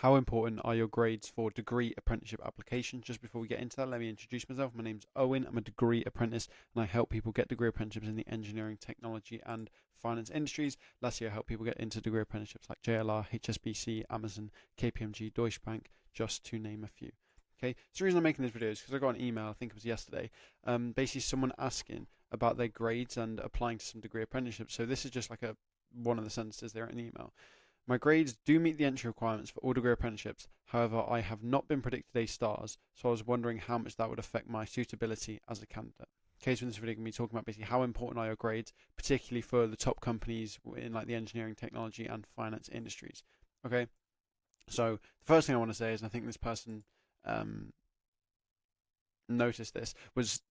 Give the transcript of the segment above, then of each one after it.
How important are your grades for degree apprenticeship applications? Just before we get into that, let me introduce myself. My name's Owen. I'm a degree apprentice and I help people get degree apprenticeships in the engineering, technology, and finance industries. Last year, I helped people get into degree apprenticeships like JLR, HSBC, Amazon, KPMG, Deutsche Bank, just to name a few. Okay, so the reason I'm making this video is because I got an email, I think it was yesterday, basically someone asking about their grades and applying to some degree apprenticeships. So this is just like one of the sentences there in the email. My grades do meet the entry requirements for all degree apprenticeships. However, I have not been predicted A stars, so I was wondering how much that would affect my suitability as a candidate. Okay, so in this video, I'm going to be talking about basically how important are your grades, particularly for the top companies in like the engineering, technology, and finance industries. Okay, so the first thing I want to say is, I think this person noticed this, was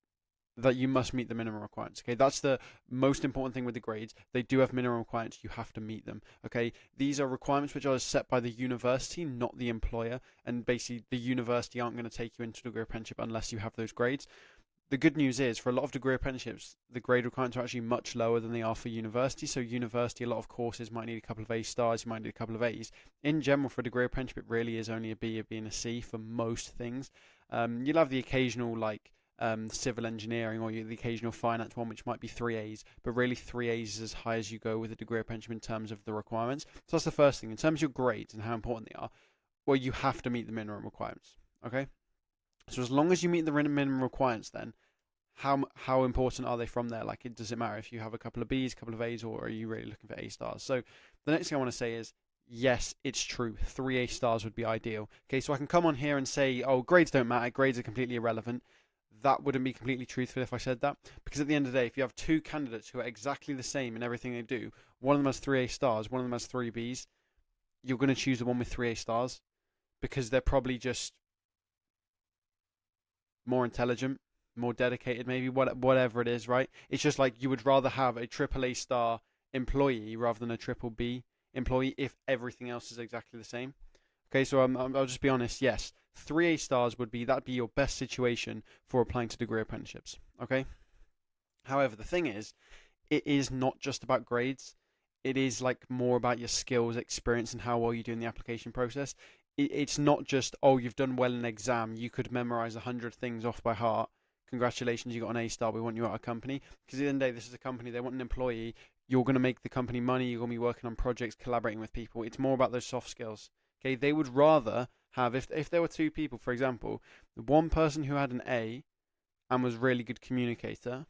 that you must meet the minimum requirements. Okay, that's the most important thing with the grades. They do have minimum requirements. You have to meet them. Okay, these are requirements which are set by the university, not the employer. And basically, the university aren't going to take you into a degree apprenticeship unless you have those grades. The good news is, for a lot of degree apprenticeships, the grade requirements are actually much lower than they are for university. So university, a lot of courses might need a couple of A stars, you might need a couple of A's. In general, for a degree apprenticeship, it really is only a B, and a C for most things. You'll have the occasional civil engineering or the occasional finance one, which might be 3As, but really 3As is as high as you go with a degree apprenticeship in terms of the requirements. So that's the first thing. In terms of your grades and how important they are, well, you have to meet the minimum requirements. Okay? So as long as you meet the minimum requirements, then how important are they from there? Like, does it matter if you have a couple of Bs, a couple of As, or are you really looking for A stars? So the next thing I want to say is, yes, it's true. 3 A stars would be ideal. Okay, so I can come on here and say, oh, grades don't matter. Grades are completely irrelevant. That wouldn't be completely truthful if I said that. Because at the end of the day, if you have two candidates who are exactly the same in everything they do, one of them has 3 A stars, one of them has 3 Bs, you're going to choose the one with 3 A stars because they're probably just more intelligent, more dedicated, maybe whatever it is, right? It's just like you would rather have a triple A star employee rather than a triple B employee if everything else is exactly the same. Okay, so I'll just be honest. Yes, 3 A stars that'd be your best situation for applying to degree apprenticeships. Okay. However, the thing is, it is not just about grades. It is like more about your skills, experience, and how well you do in the application process. It's not just, oh, you've done well in an exam, you could memorize 100 things off by heart. Congratulations, you got an A star. We want you at our company. Because at the end of the day, this is a company. They want an employee. You're going to make the company money. You're going to be working on projects, collaborating with people. It's more about those soft skills. Okay, they would rather have, if there were two people, for example, one person who had an A and was really good communicator,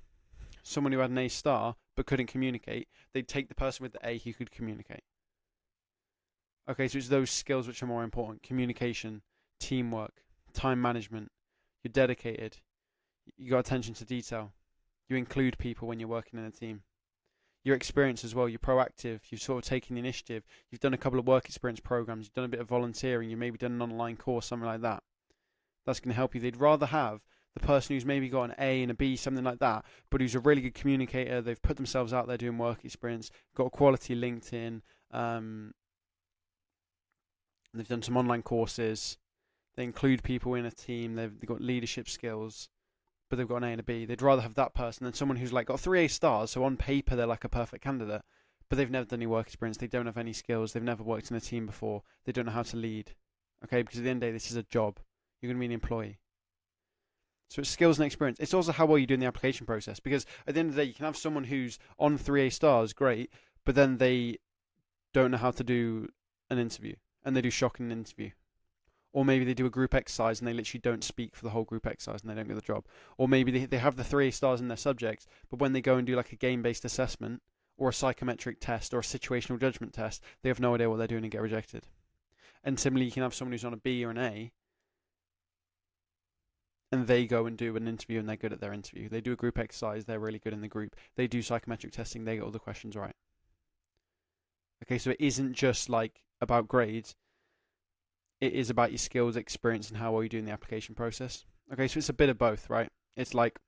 someone who had an A star but couldn't communicate, they'd take the person with the A who could communicate. Okay, so it's those skills which are more important: communication, teamwork, time management. You're dedicated. You got attention to detail. You include people when you're working in a team. Your experience as well. You're proactive. You've sort of taken the initiative. You've done a couple of work experience programs. You've done a bit of volunteering. You've maybe done an online course, something like that. That's going to help you. They'd rather have the person who's maybe got an A and a B, something like that, but who's a really good communicator. They've put themselves out there doing work experience, got a quality LinkedIn. They've done some online courses. They include people in a team. They've got leadership skills, but they've got an A and a B. They'd rather have that person than someone who's like got 3 A stars, so on paper they're like a perfect candidate, but they've never done any work experience. They don't have any skills. They've never worked in a team before. They don't know how to lead. Okay, because at the end of the day, this is a job. You're going to be an employee. So it's skills and experience. It's also how well you do in the application process, because at the end of the day, you can have someone who's on 3 A stars, great, but then they don't know how to do an interview, and they do shocking interview. Or maybe they do a group exercise and they literally don't speak for the whole group exercise and they don't get the job. Or maybe they have the 3 A stars in their subjects, but when they go and do like a game-based assessment or a psychometric test or a situational judgment test, they have no idea what they're doing and get rejected. And similarly, you can have someone who's on a B or an A and they go and do an interview and they're good at their interview. They do a group exercise, they're really good in the group. They do psychometric testing, they get all the questions right. Okay, so it isn't just like about grades. It is about your skills, experience, and how well you do in the application process. Okay, so it's a bit of both, right? It's like,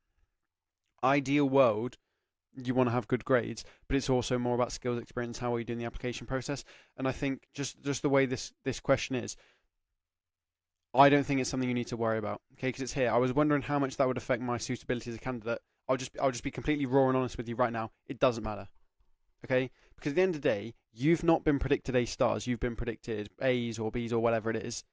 ideal world, you want to have good grades, but it's also more about skills, experience, how well you do in the application process. And I think just the way this question is, I don't think it's something you need to worry about. Okay, because it's here. I was wondering how much that would affect my suitability as a candidate. I'll just be completely raw and honest with you right now. It doesn't matter. Okay, because at the end of the day, you've not been predicted A stars, you've been predicted A's or B's or whatever it is.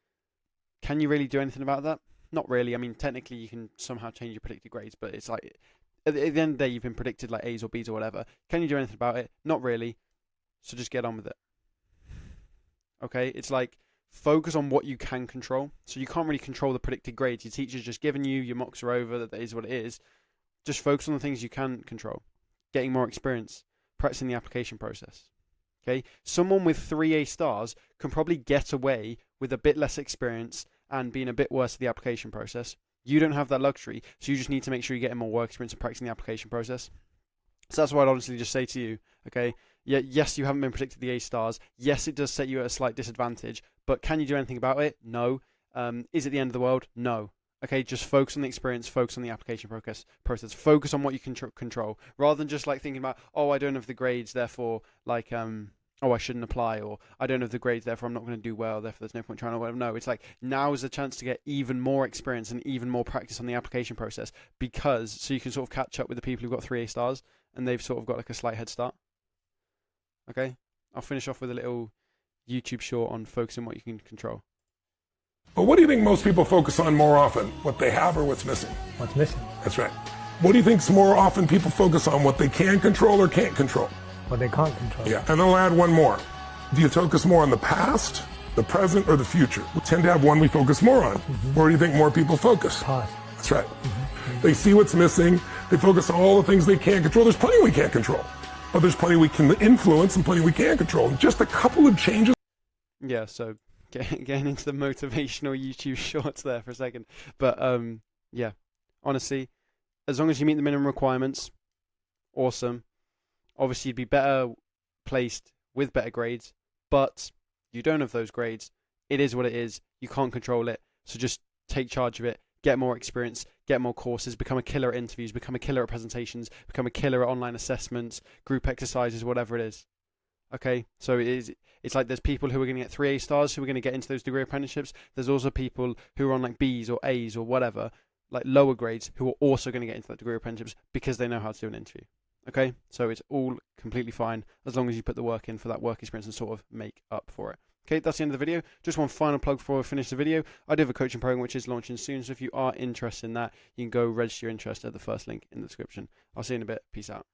Can you really do anything about that? Not really. I mean, technically, you can somehow change your predicted grades, but it's like at the end of the day, you've been predicted like A's or B's or whatever. Can you do anything about it? Not really. So just get on with it. Okay, it's like focus on what you can control. So you can't really control the predicted grades. Your teacher's just given you, your mocks are over, that is what it is. Just focus on the things you can control. Getting more experience, practicing the application process. Okay, someone with 3 A stars can probably get away with a bit less experience and being a bit worse at the application process. You don't have that luxury, so you just need to make sure you're getting more work experience and practicing the application process. So that's what I'd honestly just say to you, okay? Yeah, yes, you haven't been predicted the A stars. Yes, it does set you at a slight disadvantage, but can you do anything about it? No. Is it the end of the world? No. Okay, just focus on the experience, focus on the application process. Focus on what you can control, rather than just like thinking about, oh, I don't have the grades, therefore, like, oh, I shouldn't apply, or I don't have the grades, therefore I'm not going to do well, therefore there's no point trying or whatever. No, it's like now is the chance to get even more experience and even more practice on the application process, because so you can sort of catch up with the people who've got 3 A stars and they've sort of got like a slight head start. Okay, I'll finish off with a little YouTube short on focusing on what you can control. But what do you think most people focus on more often? What they have or what's missing? What's missing? That's right. What do you think more often people focus on? What they can control or can't control? What they can't control. Yeah, and I'll add one more. Do you focus more on the past, the present, or the future? We tend to have one we focus more on. Where do you think more people focus? Past. That's right. They see what's missing. They focus on all the things they can't control. There's plenty we can't control. But there's plenty we can influence and plenty we can't control. Just a couple of changes. Yeah, so getting into the motivational YouTube shorts there for a second. But yeah, honestly, as long as you meet the minimum requirements, awesome. Obviously, you'd be better placed with better grades, but you don't have those grades. It is what it is. You can't control it. So just take charge of it. Get more experience, get more courses, become a killer at interviews, become a killer at presentations, become a killer at online assessments, group exercises, whatever it is. Okay, so it's like there's people who are going to get 3 A stars who are going to get into those degree apprenticeships. There's also people who are on like B's or A's or whatever, like lower grades, who are also going to get into that degree apprenticeships because they know how to do an interview. Okay, so it's all completely fine as long as you put the work in for that work experience and sort of make up for it. Okay, that's the end of the video. Just one final plug before we finish the video. I do have a coaching program which is launching soon, so if you are interested in that, you can go register your interest at the first link in the description. I'll see you in a bit. Peace out.